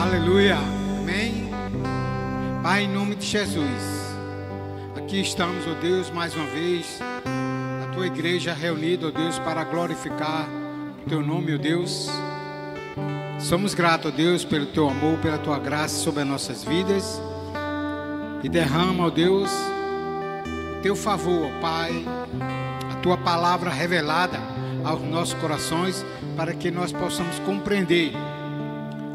Aleluia, amém. Pai, em nome de Jesus, aqui estamos, ó Deus, mais uma vez, a tua igreja reunida, ó Deus, para glorificar o teu nome, ó Deus. Somos gratos, ó Deus, pelo teu amor, pela tua graça sobre as nossas vidas, e derrama, ó Deus, o teu favor, ó Pai, a tua palavra revelada aos nossos corações, para que nós possamos compreender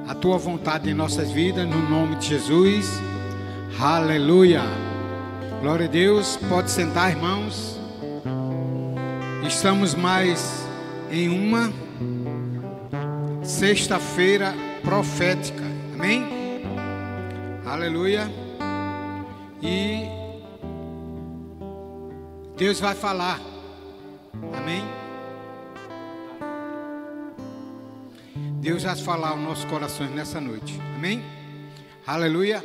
a tua vontade em nossas vidas, no nome de Jesus. Aleluia. Glória a Deus. Pode sentar, irmãos. Estamos mais em uma sexta-feira profética. Amém? Aleluia. E Deus vai falar. Amém? Deus vai falar aos nossos corações nessa noite. Amém? Aleluia.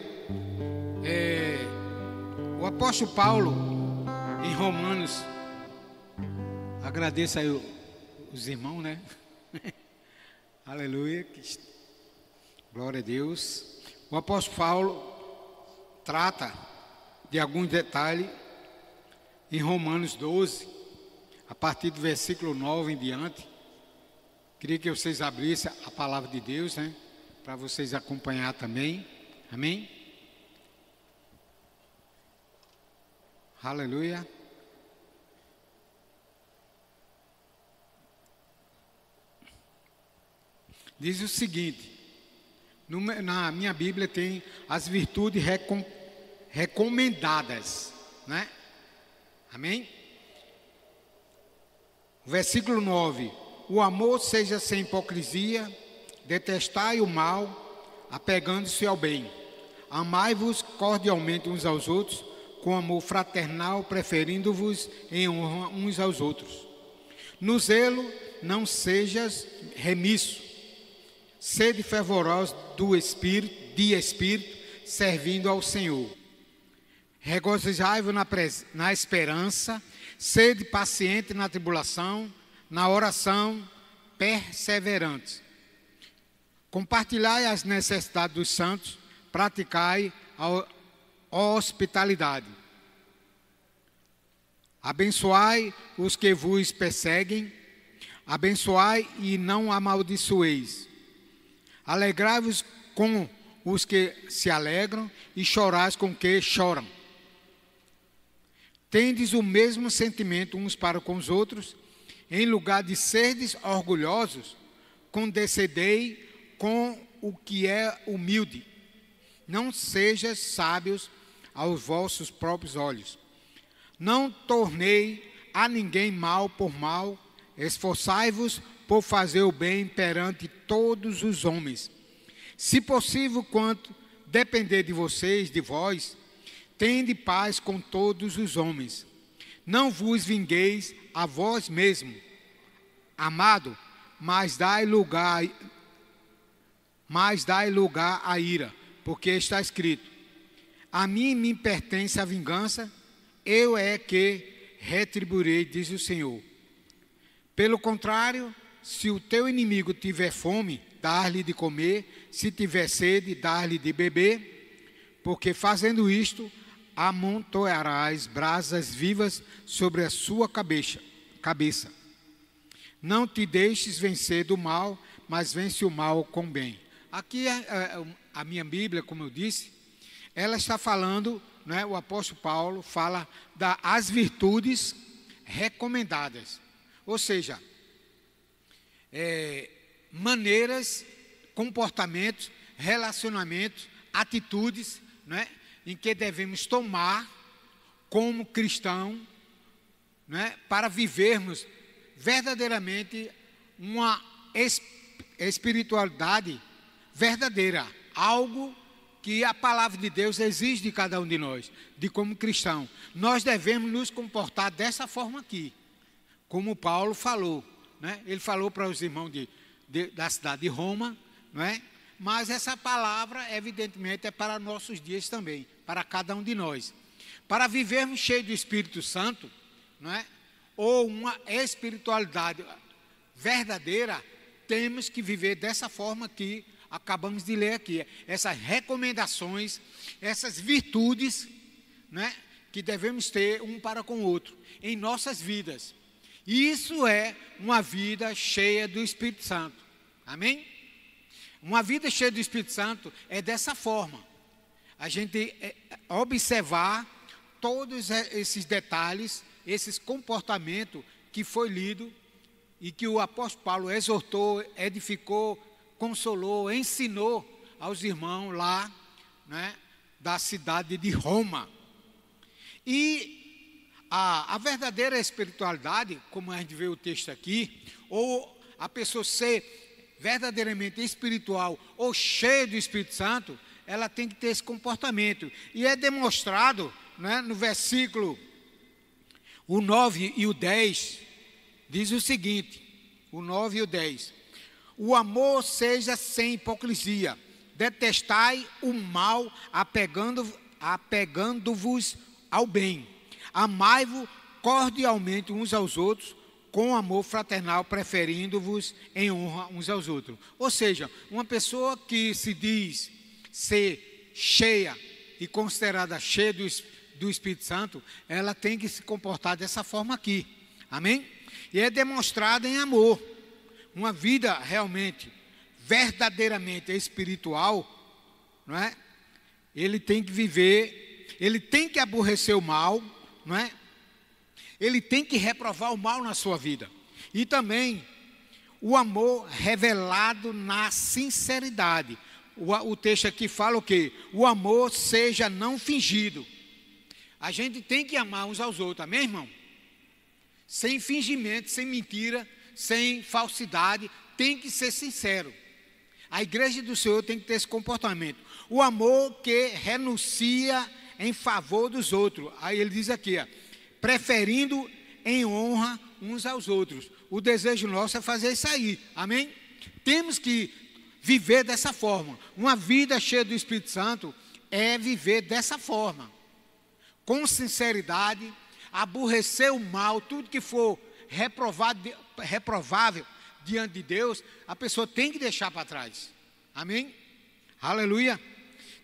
O apóstolo Paulo, em Romanos, agradeço aí os irmãos, né? Aleluia. Glória a Deus. O apóstolo Paulo trata de alguns detalhes em Romanos 12, a partir do versículo 9 em diante. Queria que vocês abrissem a palavra de Deus, né? Para vocês acompanhar também. Amém? Aleluia. Diz o seguinte: na minha Bíblia tem as virtudes recomendadas, né? Amém? Versículo 9: o amor seja sem hipocrisia, detestai o mal, apegando-se ao bem. Amai-vos cordialmente uns aos outros, com amor fraternal, preferindo-vos em honra uns aos outros. No zelo não sejas remisso, sede fervorosos de espírito, servindo ao Senhor. Regozijai-vos na esperança, sede paciente na tribulação, na oração perseverante. Compartilhai as necessidades dos santos, praticai a hospitalidade. Abençoai os que vos perseguem, abençoai e não amaldiçoeis. Alegrai-vos com os que se alegram e chorais com os que choram. Tendes o mesmo sentimento uns para com os outros. Em lugar de serdes orgulhosos, condescendei com o que é humilde. Não sejais sábios aos vossos próprios olhos. Não tornei a ninguém mal por mal. Esforçai-vos por fazer o bem perante todos os homens. Se possível, quanto depender de vocês, de vós, tende paz com todos os homens. Não vos vingueis a vós mesmo, amado, mas dai lugar à ira, porque está escrito: a mim me pertence a vingança, eu é que retribuirei, diz o Senhor. Pelo contrário, se o teu inimigo tiver fome, dar-lhe de comer, se tiver sede, dar-lhe de beber, porque fazendo isto, amontoarás brasas vivas sobre a sua cabeça. Não te deixes vencer do mal, mas vence o mal com bem. Aqui a minha Bíblia, como eu disse, ela está falando, né, o apóstolo Paulo fala das virtudes recomendadas. Ou seja, maneiras, comportamentos, relacionamentos, atitudes, né, em que devemos tomar como cristão, né, para vivermos verdadeiramente uma espiritualidade verdadeira, algo que a palavra de Deus exige de cada um de nós, de como cristão. Nós devemos nos comportar dessa forma aqui, como Paulo falou, né? Ele falou para os irmãos da cidade de Roma, não é? Mas essa palavra, evidentemente, é para nossos dias também, para cada um de nós. Para vivermos cheios do Espírito Santo, não é? Ou uma espiritualidade verdadeira, temos que viver dessa forma que acabamos de ler aqui, essas recomendações, essas virtudes, né, que devemos ter um para com o outro em nossas vidas. Isso é uma vida cheia do Espírito Santo. Amém? Uma vida cheia do Espírito Santo é dessa forma. A gente observar todos esses detalhes, esses comportamentos que foi lido e que o apóstolo Paulo exortou, edificou, consolou, ensinou aos irmãos lá, né, da cidade de Roma. E a verdadeira espiritualidade, como a gente vê o texto aqui, ou a pessoa ser verdadeiramente espiritual ou cheia do Espírito Santo, ela tem que ter esse comportamento. E é demonstrado, né, no versículo o 9 e o 10, diz o seguinte, o 9 e o 10. O amor seja sem hipocrisia, detestai o mal, apegando-vos ao bem. Amai-vos cordialmente uns aos outros, com amor fraternal, preferindo-vos em honra uns aos outros. Ou seja, uma pessoa que se diz ser cheia e considerada cheia do Espírito Santo, ela tem que se comportar dessa forma aqui. Amém? E é demonstrada em amor. Uma vida realmente, verdadeiramente espiritual, não é? Ele tem que viver, ele tem que aborrecer o mal, não é? Ele tem que reprovar o mal na sua vida. E também o amor revelado na sinceridade. O texto aqui fala o quê? O amor seja não fingido. A gente tem que amar uns aos outros, amém, irmão? Sem fingimento, sem mentira, sem falsidade, tem que ser sincero. A igreja do Senhor tem que ter esse comportamento. O amor que renuncia em favor dos outros. Aí ele diz aqui, ó, preferindo em honra uns aos outros. O desejo nosso é fazer isso aí, amém? Temos que viver dessa forma. Uma vida cheia do Espírito Santo é viver dessa forma. Com sinceridade, aborrecer o mal, tudo que for reprovável diante de Deus, a pessoa tem que deixar para trás. Amém? Aleluia.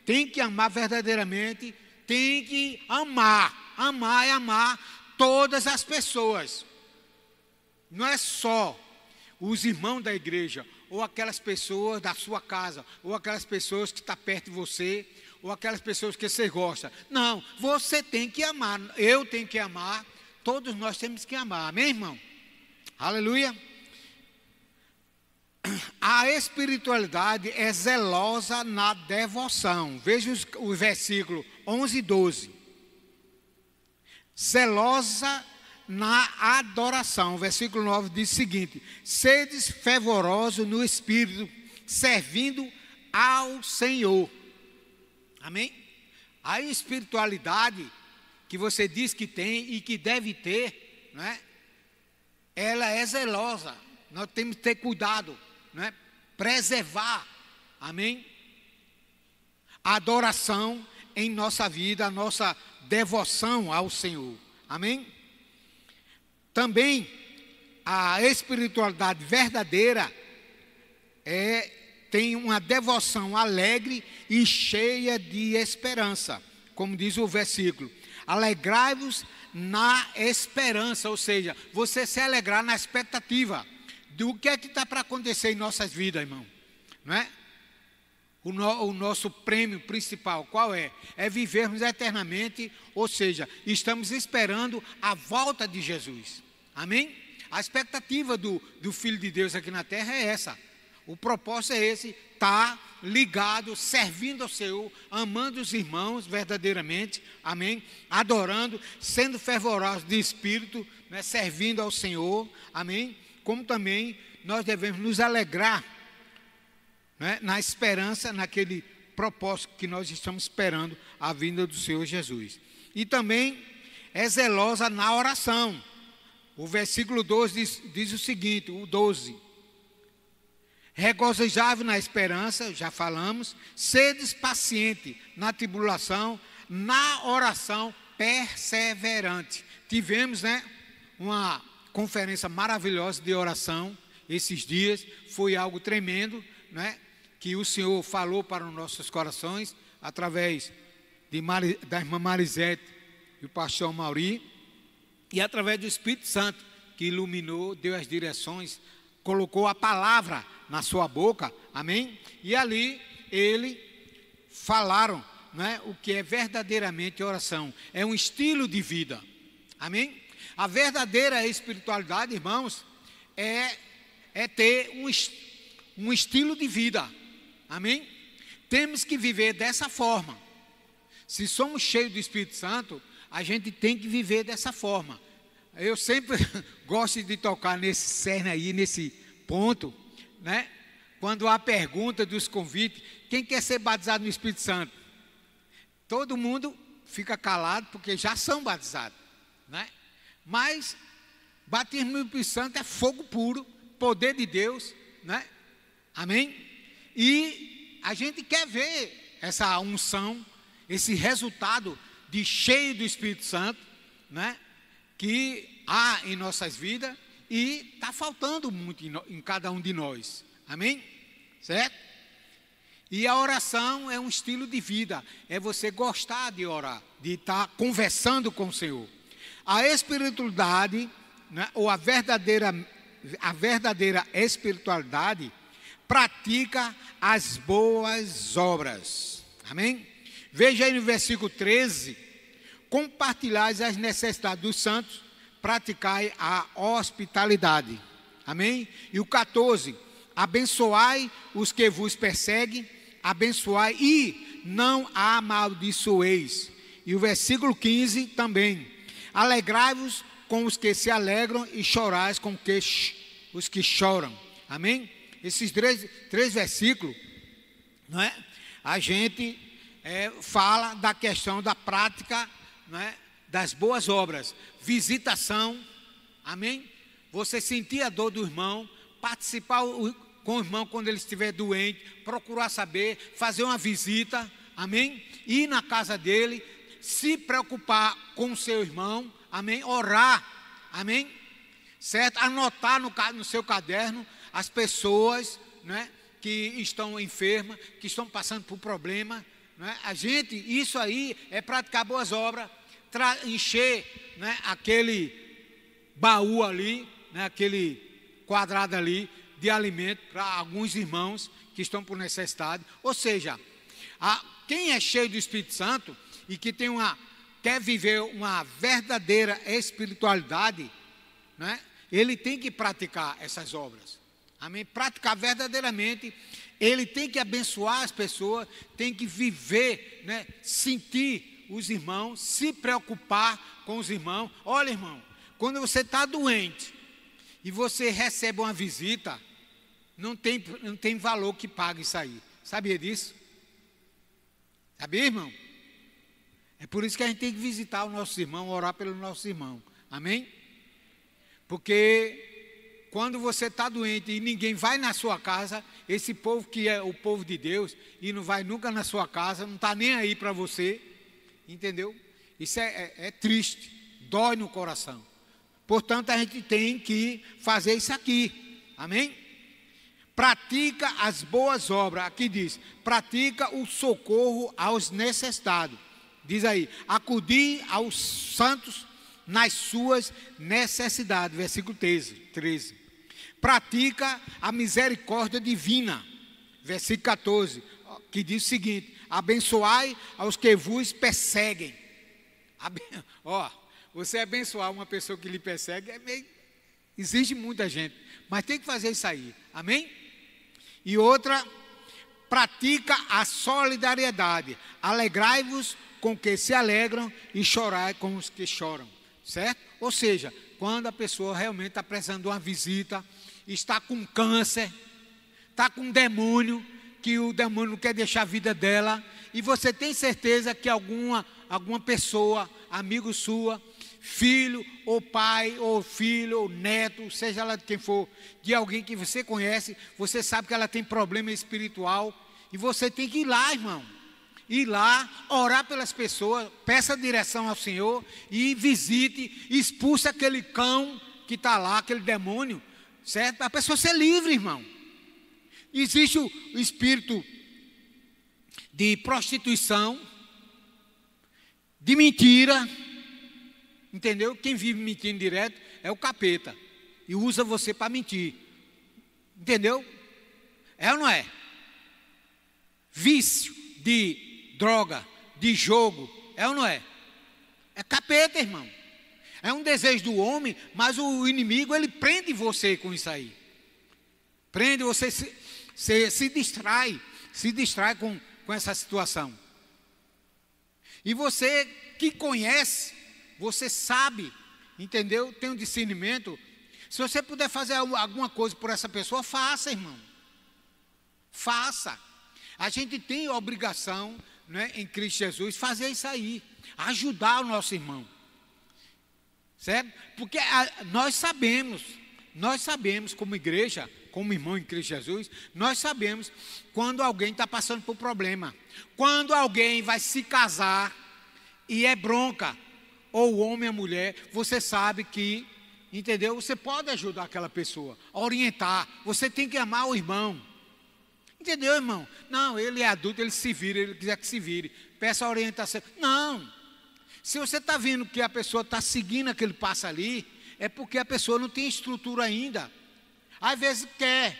Tem que amar verdadeiramente, tem que amar. Amar é amar todas as pessoas. Não é só os irmãos da igreja, ou aquelas pessoas da sua casa, ou aquelas pessoas que estão perto de você, ou aquelas pessoas que você gosta. Não, você tem que amar, eu tenho que amar, todos nós temos que amar, amém, irmão? Aleluia. A espiritualidade é zelosa na devoção. Veja o versículo 11 e 12. Zelosa na adoração. O versículo 9 diz o seguinte: sedes fervorosos no espírito, servindo ao Senhor. Amém? A espiritualidade que você diz que tem e que deve ter, né? Ela é zelosa. Nós temos que ter cuidado, né? Preservar, amém? A adoração em nossa vida, a nossa devoção ao Senhor, amém? Também a espiritualidade verdadeira tem uma devoção alegre e cheia de esperança, como diz o versículo. Alegrai-vos na esperança, ou seja, você se alegrar na expectativa do que é que está para acontecer em nossas vidas, irmão, não é? O nosso prêmio principal, qual é? É vivermos eternamente, ou seja, estamos esperando a volta de Jesus, amém? A expectativa do Filho de Deus aqui na terra é essa. O propósito é esse, estar ligado, servindo ao Senhor, amando os irmãos verdadeiramente, amém? Adorando, sendo fervorosos de espírito, né? Servindo ao Senhor, amém? Como também nós devemos nos alegrar, né? Na esperança, naquele propósito que nós estamos esperando, a vinda do Senhor Jesus. E também é zelosa na oração. O versículo 12 diz o seguinte, o 12. Regozijai-vos na esperança, já falamos, sedes paciente na tribulação, na oração perseverante. Tivemos, né, uma conferência maravilhosa de oração esses dias, foi algo tremendo, né, que o Senhor falou para os nossos corações, através da irmã Marisete e o pastor Mauri, e através do Espírito Santo, que iluminou, deu as direções, colocou a palavra na sua boca, amém? E ali ele falaram, né, o que é verdadeiramente oração. É um estilo de vida, amém? A verdadeira espiritualidade, irmãos, é ter um estilo de vida, amém? Temos que viver dessa forma. Se somos cheios do Espírito Santo, a gente tem que viver dessa forma. Eu sempre gosto de tocar nesse cerne aí, nesse ponto, né? Quando há pergunta dos convites, quem quer ser batizado no Espírito Santo? Todo mundo fica calado porque já são batizados, né? Mas batismo no Espírito Santo é fogo puro, poder de Deus, né? Amém? E a gente quer ver essa unção, esse resultado de cheio do Espírito Santo, né? Que há em nossas vidas e está faltando muito em cada um de nós, amém? Certo? E a oração é um estilo de vida, é você gostar de orar, de estar conversando com o Senhor. A espiritualidade, né, ou a verdadeira espiritualidade pratica as boas obras, amém? Veja aí no versículo 13, compartilhai as necessidades dos santos, praticai a hospitalidade, amém? E o 14, abençoai os que vos perseguem, abençoai e não amaldiçoeis. E o versículo 15 também, alegrai-vos com os que se alegram e chorais com os que choram, amém? Esses três versículos, não é? A gente fala da questão da prática, não é? Das boas obras, visitação, amém? Você sentir a dor do irmão, participar com o irmão quando ele estiver doente, procurar saber, fazer uma visita, amém? Ir na casa dele, se preocupar com o seu irmão, amém? Orar, amém? Certo? Anotar no seu caderno as pessoas, né, que estão enfermas, que estão passando por problema, né? A gente, isso aí é praticar boas obras, encher, né, aquele baú ali, né, aquele quadrado ali de alimento para alguns irmãos que estão por necessidade. Ou seja, quem é cheio do Espírito Santo e que quer viver uma verdadeira espiritualidade, né, ele tem que praticar essas obras, amém? Praticar verdadeiramente, ele tem que abençoar as pessoas, tem que viver, né, sentir os irmãos, se preocupar com os irmãos. Olha, irmão, quando você está doente e você recebe uma visita, não tem valor que pague isso aí. Sabia disso? Sabia, irmão? É por isso que a gente tem que visitar os nossos irmãos, orar pelos nossos irmãos, amém? Porque quando você está doente e ninguém vai na sua casa, esse povo que é o povo de Deus e não vai nunca na sua casa, não está nem aí para você, entendeu? Isso é triste, dói no coração. Portanto, a gente tem que fazer isso aqui, amém? Pratica as boas obras, aqui diz, pratica o socorro aos necessitados. Diz aí, acudir aos santos nas suas necessidades, versículo 13. Pratica a misericórdia divina, versículo 14, que diz o seguinte, abençoai aos que vos perseguem. Você abençoar uma pessoa que lhe persegue, exige muita gente, mas tem que fazer isso aí, amém? E outra, pratica a solidariedade, alegrai-vos com os que se alegram e chorai com os que choram, certo? Ou seja, quando a pessoa realmente está precisando de uma visita, está com câncer, está com um demônio, que o demônio não quer deixar a vida dela, e você tem certeza que alguma pessoa, amigo sua, filho, ou pai, ou filho, ou neto, seja lá de quem for, de alguém que você conhece, você sabe que ela tem problema espiritual, e você tem que ir lá, irmão. Ir lá, orar pelas pessoas, peça direção ao Senhor, e visite, expulse aquele cão que está lá, aquele demônio, certo? Para a pessoa ser livre, irmão. Existe o espírito de prostituição, de mentira, entendeu? Quem vive mentindo direto é o capeta e usa você para mentir, entendeu? É ou não é? Vício de droga, de jogo, é ou não é? É capeta, irmão. É um desejo do homem, mas o inimigo, ele prende você com isso aí. Prende você, se distrai com essa situação. E você que conhece, você sabe, entendeu? Tem um discernimento. Se você puder fazer alguma coisa por essa pessoa, faça, irmão. Faça. A gente tem a obrigação, né, em Cristo Jesus, fazer isso aí. Ajudar o nosso irmão. Certo? Porque nós sabemos como igreja, como irmão em Cristo Jesus, nós sabemos quando alguém está passando por problema. Quando alguém vai se casar e é bronca, ou o homem ou a mulher, você sabe que, entendeu? Você pode ajudar aquela pessoa, orientar. Você tem que amar o irmão. Entendeu, irmão? Não, ele é adulto, ele se vira, ele quiser que se vire. Peça a orientação. Não. Se você está vendo que a pessoa está seguindo aquele passo ali, é porque a pessoa não tem estrutura ainda. Às vezes quer,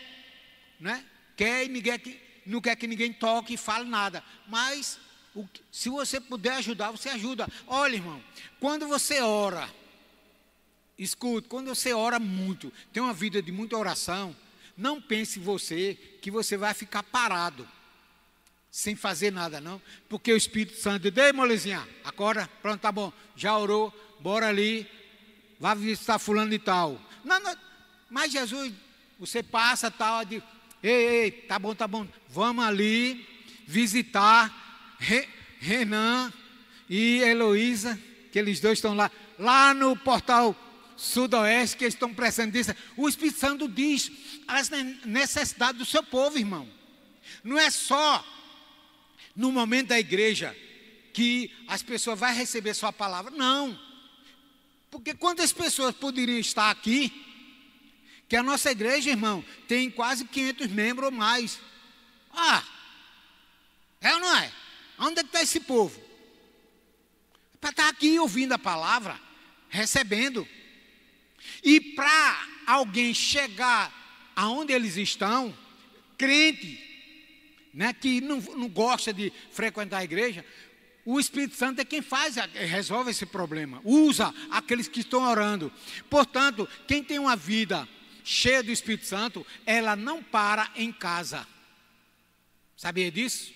né? Quer e não quer que ninguém toque e fale nada. Mas, se você puder ajudar, você ajuda. Olha, irmão, quando você ora, escute, quando você ora muito, tem uma vida de muita oração, não pense que você vai ficar parado, sem fazer nada, não. Porque o Espírito Santo diz: ei, molezinha, acorda, pronto, tá bom, já orou, bora ali, vai visitar fulano e tal. Não, mas Jesus, você passa tal, diz: ei, tá bom, vamos ali visitar Renan e Heloísa, que eles dois estão lá no portal sudoeste, que eles estão precisando disso. O Espírito Santo diz as necessidades do seu povo, irmão. Não é só no momento da igreja que as pessoas vão receber sua palavra, não. Porque quantas pessoas poderiam estar aqui, que a nossa igreja, irmão, tem quase 500 membros ou mais. É ou não é? Onde é que está esse povo? Para estar aqui ouvindo a palavra, recebendo. E para alguém chegar aonde eles estão, crente, né, que não gosta de frequentar a igreja, o Espírito Santo é quem resolve esse problema. Usa aqueles que estão orando. Portanto, quem tem uma vida cheia do Espírito Santo, ela não para em casa. Sabia disso?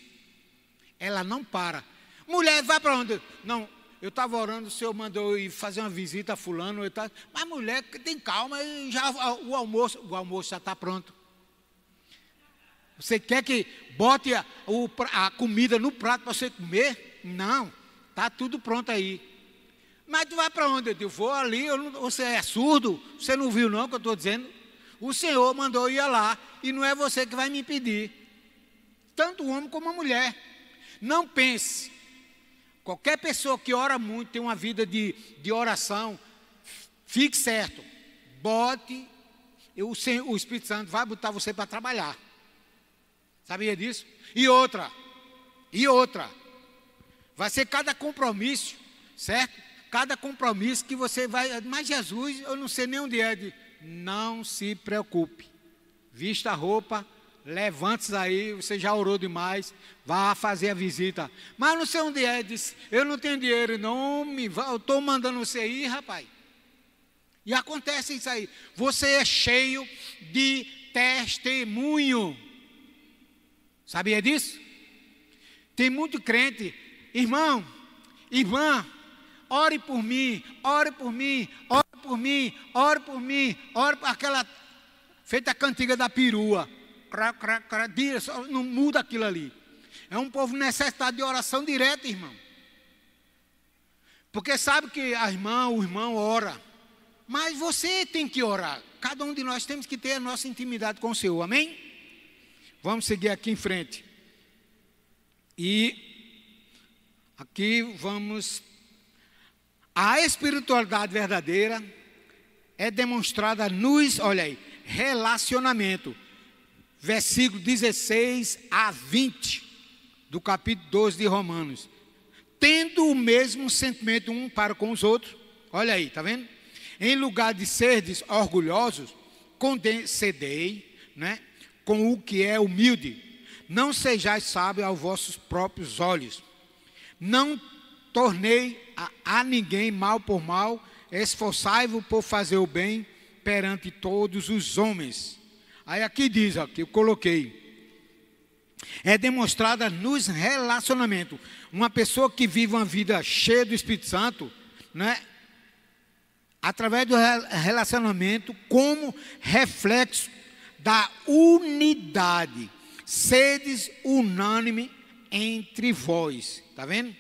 Ela não para. Mulher, vai para onde? Não, eu estava orando, o Senhor mandou ir fazer uma visita a fulano. Mas mulher, tem calma, já, o almoço já está pronto. Você quer que bote a comida no prato para você comer? Não, está tudo pronto aí. Mas tu vai para onde? Eu digo: vou ali, você é surdo? Você não viu não o que eu estou dizendo? O Senhor mandou ir lá e não é você que vai me impedir. Tanto o homem como a mulher. Não pense. Qualquer pessoa que ora muito, tem uma vida de oração, fique certo. Bote, o Espírito Santo vai botar você para trabalhar. Sabia disso? E outra, vai ser cada compromisso, certo? Cada compromisso que você vai, mas Jesus, eu não sei nem onde é. Não se preocupe, vista a roupa, levante-se aí, você já orou demais, vá fazer a visita. Mas não sei onde é, disse: eu não tenho dinheiro, não, eu estou mandando você ir, rapaz. E acontece isso aí, você é cheio de testemunho. Sabia disso? Tem muito crente, irmão, irmã, ore por mim, ore por mim, ore por mim, ore por mim, ore por aquela, feita a cantiga da perua, não muda aquilo ali. É um povo necessitado de oração direta, irmão. Porque sabe que a irmã, o irmão ora, mas você tem que orar. Cada um de nós temos que ter a nossa intimidade com o Senhor, amém? Vamos seguir aqui em frente. E aqui vamos. A espiritualidade verdadeira é demonstrada nos, olha aí, relacionamento. versículo 16 a 20, do capítulo 12 de Romanos. Tendo o mesmo sentimento um para com os outros, olha aí, está vendo? Em lugar de serdes orgulhosos, condescendei, né, com o que é humilde. Não sejais sábios aos vossos próprios olhos. Não tornei a ninguém mal por mal, esforçai-vos por fazer o bem perante todos os homens. Aí aqui diz, aqui eu coloquei, é demonstrada nos relacionamentos. Uma pessoa que vive uma vida cheia do Espírito Santo, né, através do relacionamento, como reflexo da unidade. Sedes unânime entre vós. Está vendo?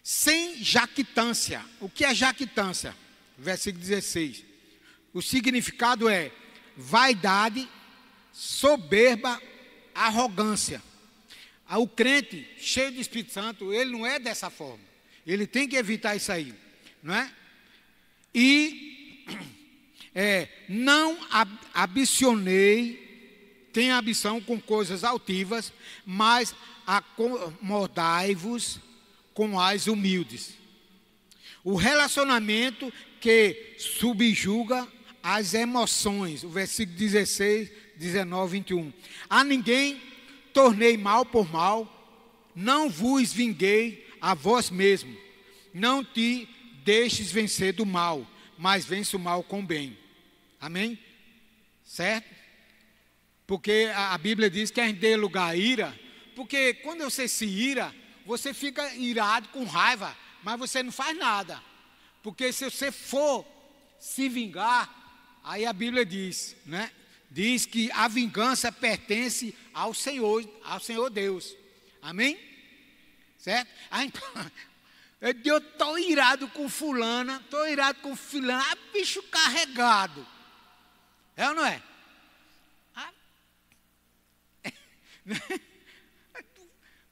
Sem jactância. O que é jactância? Versículo 16. O significado é vaidade, soberba, arrogância. O crente cheio do Espírito Santo, ele não é dessa forma. Ele tem que evitar isso aí, não é? E não ambicionei, tenha ambição com coisas altivas, mas acomodai-vos com as humildes. O relacionamento que subjuga as emoções, o versículo 16, 19, 21. A ninguém tornei mal por mal, não vos vinguei a vós mesmo, não te deixes vencer do mal, mas vence o mal com o bem. Amém? Certo? Porque a Bíblia diz que a gente dê lugar à ira, porque quando você se ira, você fica irado com raiva, mas você não faz nada. Porque se você for se vingar, aí a Bíblia diz, né? Diz que a vingança pertence ao Senhor Deus. Amém? Certo? Aí, eu estou irado com fulana, estou irado com fulana, bicho carregado. É ou não é?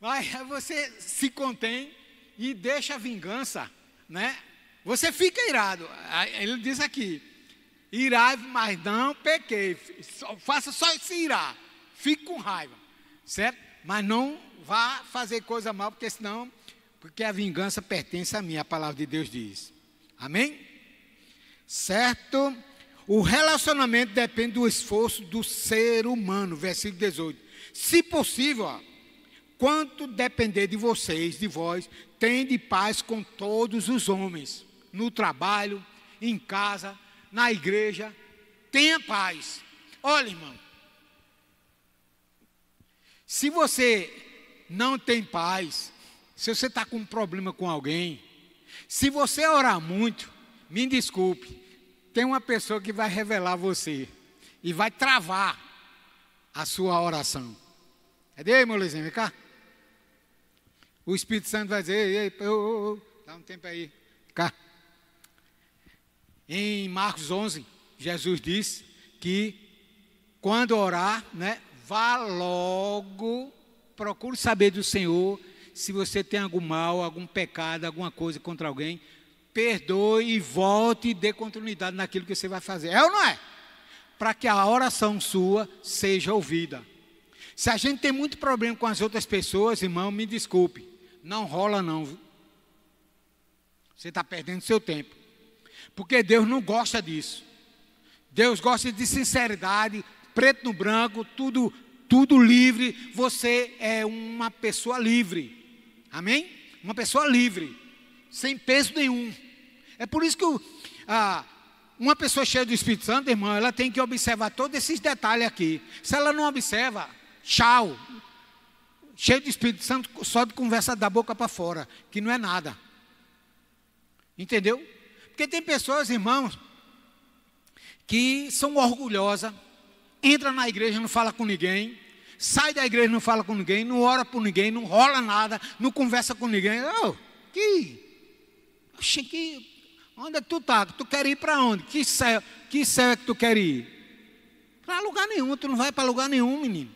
Mas você se contém e deixa a vingança, né? Você fica irado. Ele diz aqui, irai, mas não pequei. Faça só se irar. Fique com raiva, certo? Mas não vá fazer coisa mal, porque a vingança pertence a mim, a palavra de Deus diz. Amém? Certo? O relacionamento depende do esforço do ser humano, versículo 18. Se possível, ó, quanto depender de vocês, de vós, tende paz com todos os homens, no trabalho, em casa, na igreja, tenha paz. Olha, irmão, se você não tem paz, se você está com um problema com alguém, se você orar muito, me desculpe, tem uma pessoa que vai revelar você e vai travar a sua oração. Cadê, meu Luizinho? Vem cá. O Espírito Santo vai dizer, dá um tempo aí, cá. Em Marcos 11, Jesus disse que quando orar, né, vá logo, procure saber do Senhor, se você tem algum mal, algum pecado, alguma coisa contra alguém, perdoe e volte e dê continuidade naquilo que você vai fazer. É ou não é? Para que a oração sua seja ouvida. Se a gente tem muito problema com as outras pessoas, irmão, me desculpe, não rola não, viu? Você está perdendo seu tempo. Porque Deus não gosta disso. Deus gosta de sinceridade, preto no branco, tudo livre. Você é uma pessoa livre. Amém? Uma pessoa livre, sem peso nenhum. É por isso que uma pessoa cheia do Espírito Santo, irmão, ela tem que observar todos esses detalhes aqui. Se ela não observa, tchau. Cheio do Espírito Santo, só de conversa da boca para fora, que não é nada. Entendeu? Porque tem pessoas, irmãos, que são orgulhosas, entra na igreja, não fala com ninguém, sai da igreja, não fala com ninguém, não ora por ninguém, não rola nada, não conversa com ninguém. Onde é que tu está? Tu quer ir para onde? Que céu é que tu quer ir? Para lugar nenhum, tu não vai para lugar nenhum, menino.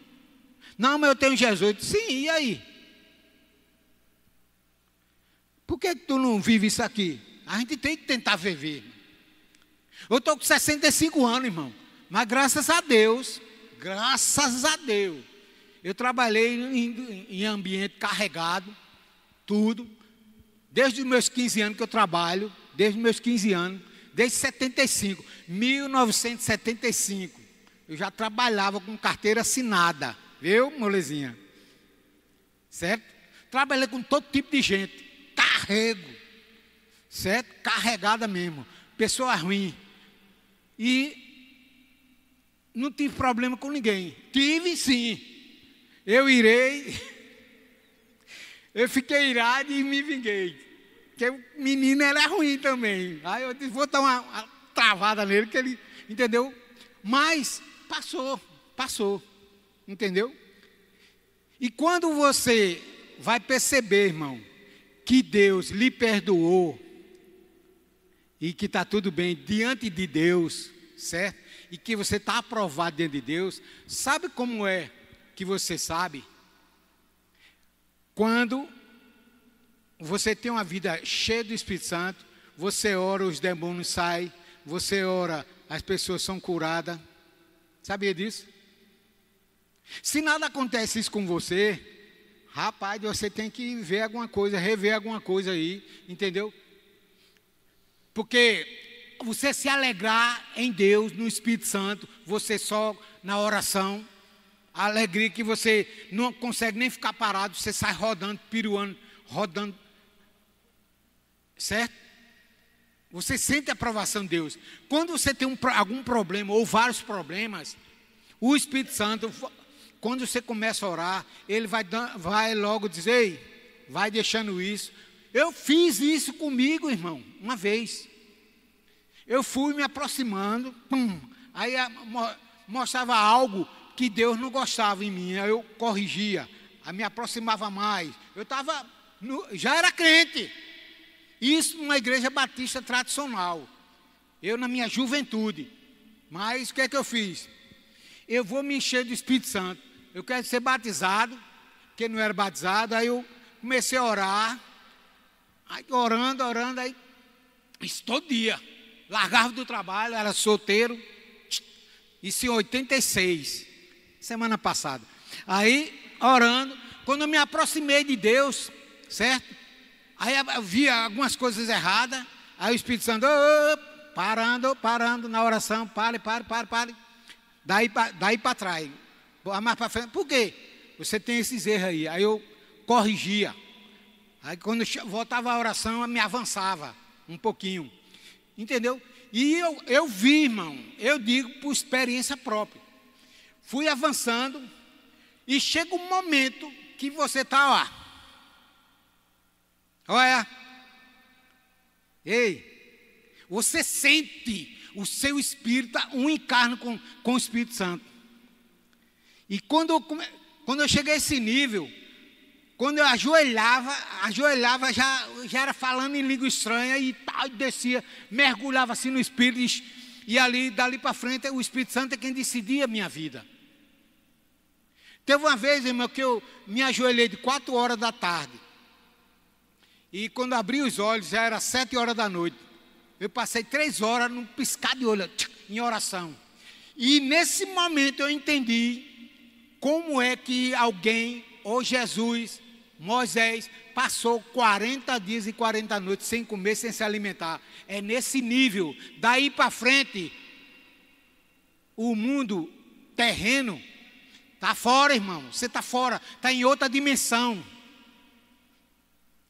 Não, mas eu tenho Jesus. Sim, e aí? Por que tu não vive isso aqui? A gente tem que tentar viver. Eu estou com 65 anos, irmão. Mas graças a Deus, graças a Deus. Eu trabalhei em ambiente carregado, tudo. Desde os meus 15 anos que eu trabalho, desde os meus 15 anos, desde 75, 1975. Eu já trabalhava com carteira assinada, viu, molezinha? Certo? Trabalhei com todo tipo de gente, carrego, certo? Carregada mesmo, pessoa ruim. E não tive problema com ninguém. Tive sim. Eu fiquei irado e me vinguei. Porque o menino era ruim também. Aí eu disse, vou dar uma travada nele, que ele, entendeu? Mas passou, entendeu? E quando você vai perceber, irmão, que Deus lhe perdoou e que está tudo bem diante de Deus, certo? E que você está aprovado diante de Deus, sabe como é que você sabe? Quando você tem uma vida cheia do Espírito Santo, você ora, os demônios saem, você ora, as pessoas são curadas. Sabia disso? Se nada acontece isso com você, rapaz, você tem que ver alguma coisa, rever alguma coisa aí, entendeu? Porque você se alegrar em Deus, no Espírito Santo, você só na oração, a alegria que você não consegue nem ficar parado, você sai rodando, piruando, rodando, certo? Você sente a aprovação de Deus. Quando você tem algum problema ou vários problemas, o Espírito Santo, quando você começa a orar, ele vai logo dizer, ei, vai deixando isso. Eu fiz isso comigo, irmão, uma vez. Eu fui me aproximando, aí mostrava algo que Deus não gostava em mim, aí eu corrigia, aí me aproximava mais. Eu já era crente. Isso numa igreja batista tradicional. Eu na minha juventude. Mas o que é que eu fiz? Eu vou me encher do Espírito Santo. Eu quero ser batizado, porque não era batizado. Aí eu comecei a orar. Aí orando, aí isso todo dia. Largava do trabalho, era solteiro. Isso em 86, semana passada. Aí, orando, quando eu me aproximei de Deus, certo? Aí eu via algumas coisas erradas. Aí o Espírito Santo, parando na oração, pare. Daí para trás, mais para frente. Por quê? Você tem esses erros aí. Aí eu corrigia. Aí quando eu voltava a oração, eu me avançava um pouquinho. Entendeu? E eu vi, irmão, eu digo por experiência própria. Fui avançando e chega um momento que você está lá. Olha. Ei, você sente o seu espírito, um encarna com o Espírito Santo. E quando eu cheguei a esse nível, quando eu ajoelhava já era falando em língua estranha e tal, descia, mergulhava assim no Espírito, e dali para frente, o Espírito Santo é quem decidia a minha vida. Teve uma vez, irmão, que eu me ajoelhei de 4 horas da tarde, e quando abri os olhos, já era 7 horas da noite. Eu passei 3 horas num piscar de olho, em oração. E nesse momento eu entendi como é que alguém, ou Jesus, Moisés, passou 40 dias e 40 noites sem comer, sem se alimentar. É nesse nível. Daí para frente, o mundo terreno está fora, irmão. Você está fora, está em outra dimensão.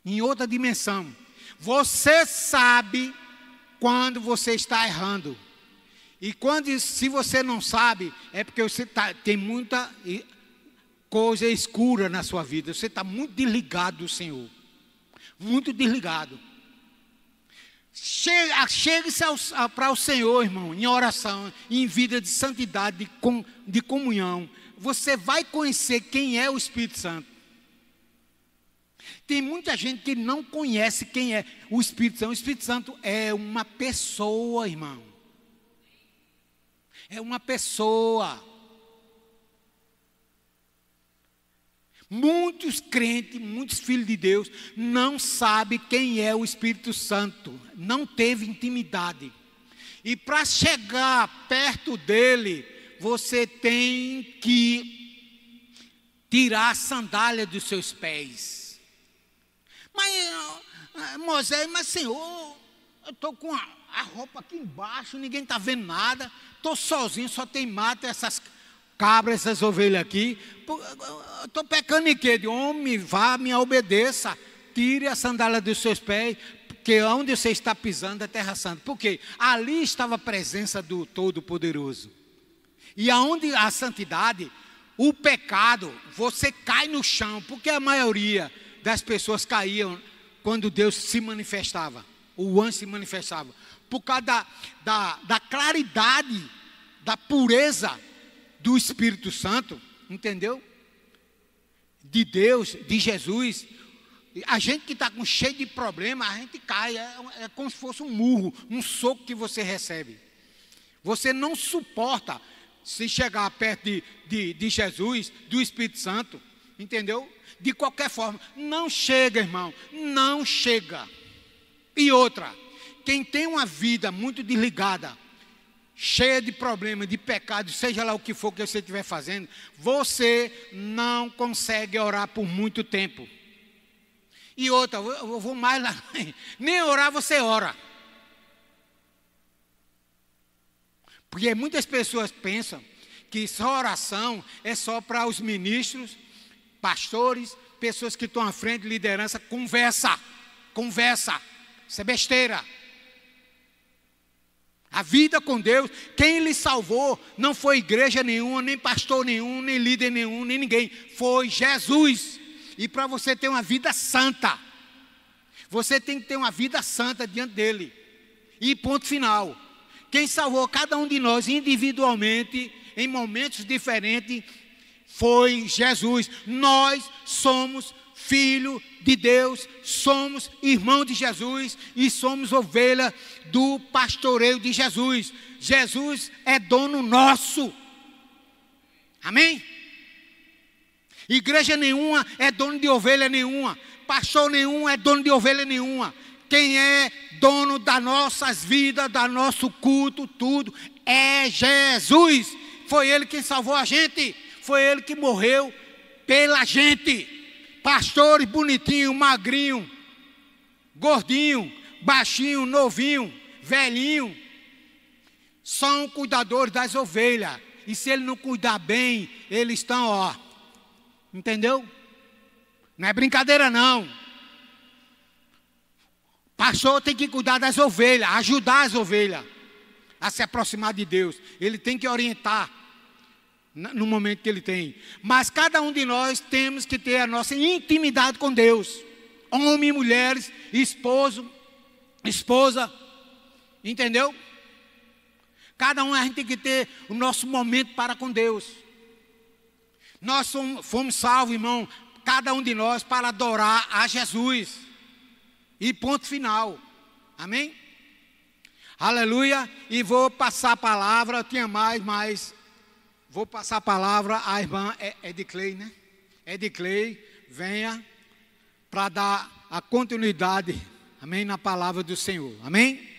Em outra dimensão. Você sabe quando você está errando. E se você não sabe, é porque você tem muita coisa escura na sua vida. Você está muito desligado do Senhor. Muito desligado. Chegue-se para o Senhor, irmão, em oração, em vida de santidade, de comunhão. Você vai conhecer quem é o Espírito Santo. Tem muita gente que não conhece quem é o Espírito Santo. O Espírito Santo é uma pessoa, irmão. É uma pessoa. Muitos crentes, muitos filhos de Deus não sabem quem é o Espírito Santo. Não teve intimidade. E para chegar perto dele, você tem que tirar a sandália dos seus pés. Mas, Moisés, mas Senhor, eu estou com a roupa aqui embaixo, ninguém está vendo nada, estou sozinho, só tem mato, essas cabras, essas ovelhas aqui, estou pecando em quê? De homem, vá, me obedeça, tire a sandália dos seus pés, porque onde você está pisando é terra santa. Por quê? Ali estava a presença do Todo-Poderoso. E aonde a santidade, o pecado, você cai no chão, porque a maioria das pessoas caíam quando Deus se manifestava, o anjo se manifestava, por causa da claridade, da pureza do Espírito Santo, entendeu? De Deus, de Jesus. A gente que está cheio de problema, a gente cai, é como se fosse um murro, um soco que você recebe. Você não suporta se chegar perto de Jesus, do Espírito Santo, entendeu? De qualquer forma, não chega, irmão, não chega. E outra, quem tem uma vida muito desligada, cheia de problemas, de pecados, seja lá o que for que você estiver fazendo, você não consegue orar por muito tempo. E outra, eu vou mais lá, nem orar você ora. Porque muitas pessoas pensam que só oração é só para os ministros, pastores, pessoas que estão à frente de liderança. Conversa, isso é besteira. A vida com Deus, quem lhe salvou não foi igreja nenhuma, nem pastor nenhum, nem líder nenhum, nem ninguém, foi Jesus. E para você ter uma vida santa, você tem que ter uma vida santa diante dele. E ponto final. Quem salvou cada um de nós individualmente, em momentos diferentes, foi Jesus. Nós somos filho de Deus, somos irmão de Jesus e somos ovelha do pastoreio de Jesus. Jesus é dono nosso. Amém? Igreja nenhuma é dono de ovelha nenhuma. Pastor nenhum é dono de ovelha nenhuma. Quem é dono das nossas vidas, do nosso culto, tudo, é Jesus. Foi Ele quem salvou a gente. Foi Ele que morreu pela gente. Pastores bonitinho, magrinho, gordinho, baixinho, novinho, velhinho, são cuidadores das ovelhas. E se ele não cuidar bem, eles estão, ó, entendeu? Não é brincadeira não. Pastor tem que cuidar das ovelhas, ajudar as ovelhas a se aproximar de Deus. Ele tem que orientar no momento que ele tem. Mas cada um de nós temos que ter a nossa intimidade com Deus. Homem, mulheres, esposo, esposa, entendeu? Cada um a gente tem que ter o nosso momento para com Deus. Nós fomos salvos, irmão, cada um de nós para adorar a Jesus. E ponto final. Amém? Aleluia. E vou passar a palavra, eu tinha mais. Vou passar a palavra à irmã Ediclei, né? Ediclei, venha para dar a continuidade, amém, na palavra do Senhor, amém?